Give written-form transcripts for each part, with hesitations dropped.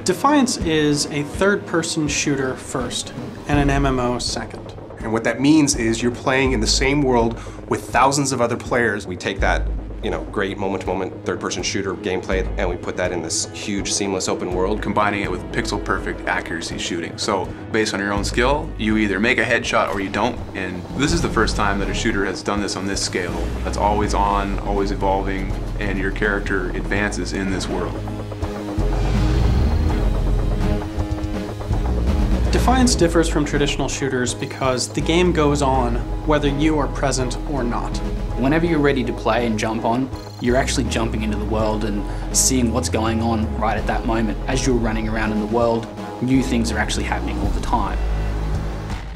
Defiance is a third-person shooter first, and an MMO second. And what that means is you're playing in the same world with thousands of other players. We take that, great moment-to-moment third-person shooter gameplay, and we put that in this huge, seamless open world. Combining it with pixel-perfect accuracy shooting. So, based on your own skill, you either make a headshot or you don't. And this is the first time that a shooter has done this on this scale. That's always on, always evolving, and your character advances in this world. Defiance differs from traditional shooters because the game goes on whether you are present or not. Whenever you're ready to play and jump on, you're actually jumping into the world and seeing what's going on right at that moment. As you're running around in the world, new things are actually happening all the time.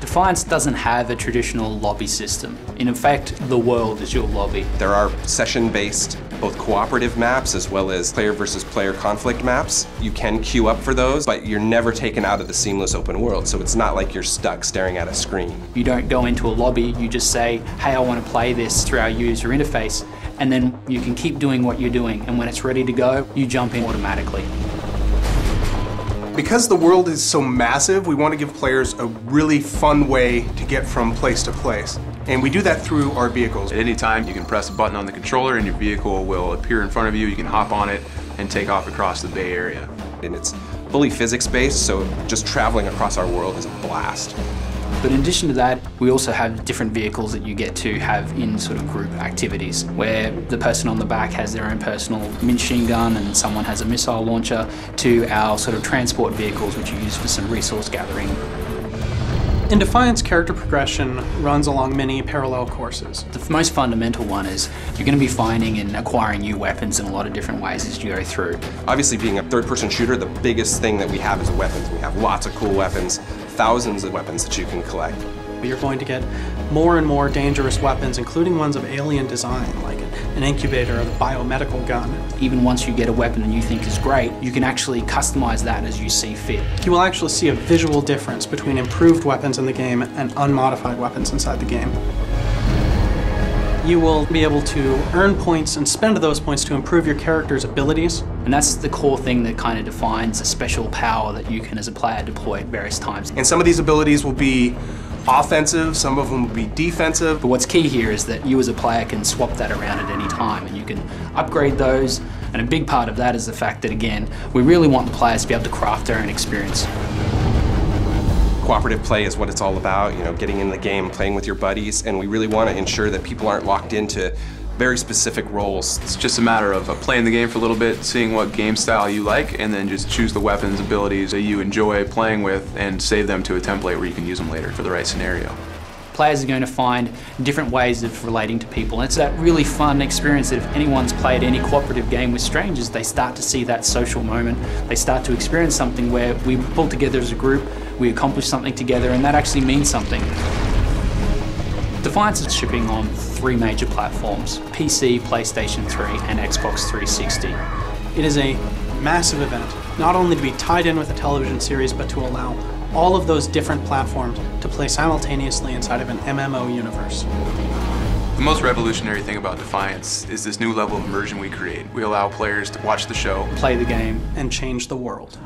Defiance doesn't have a traditional lobby system. In effect, the world is your lobby. There are session-based, both cooperative maps as well as player versus player conflict maps. You can queue up for those, but you're never taken out of the seamless open world, so it's not like you're stuck staring at a screen. You don't go into a lobby, you just say, hey, I want to play this through our user interface, and then you can keep doing what you're doing, and when it's ready to go, you jump in automatically. Because the world is so massive, we want to give players a really fun way to get from place to place. And we do that through our vehicles. At any time, you can press a button on the controller and your vehicle will appear in front of you. You can hop on it and take off across the Bay Area. And it's fully physics-based, so just traveling across our world is a blast. But in addition to that, we also have different vehicles that you get to have in sort of group activities, where the person on the back has their own personal machine gun and someone has a missile launcher, to our sort of transport vehicles, which you use for some resource gathering. In Defiance, character progression runs along many parallel courses. The most fundamental one is you're going to be finding and acquiring new weapons in a lot of different ways as you go through. Obviously, being a third-person shooter, the biggest thing that we have is weapons. We have lots of cool weapons, thousands of weapons that you can collect. You're going to get more and more dangerous weapons, including ones of alien design, like an incubator or the biomedical gun. Even once you get a weapon that you think is great, you can actually customize that as you see fit. You will actually see a visual difference between improved weapons in the game and unmodified weapons inside the game. You will be able to earn points and spend those points to improve your character's abilities. And that's the core thing that kind of defines a special power that you can, as a player, deploy at various times. And some of these abilities will be offensive, some of them will be defensive. But what's key here is that you as a player can swap that around at any time and you can upgrade those. And a big part of that is the fact that, again, we really want the players to be able to craft their own experience. Cooperative play is what it's all about, getting in the game, playing with your buddies, and we really want to ensure that people aren't locked into very specific roles. It's just a matter of playing the game for a little bit, seeing what game style you like, and then just choose the weapons, abilities that you enjoy playing with, and save them to a template where you can use them later for the right scenario. Players are going to find different ways of relating to people. And it's that really fun experience that if anyone's played any cooperative game with strangers, they start to see that social moment. They start to experience something where we pull together as a group, we accomplish something together, and that actually means something. Defiance is shipping on 3 major platforms: PC, PlayStation 3, and Xbox 360. It is a massive event, not only to be tied in with a television series, but to allow all of those different platforms to play simultaneously inside of an MMO universe. The most revolutionary thing about Defiance is this new level of immersion we create. We allow players to watch the show, play the game, and change the world.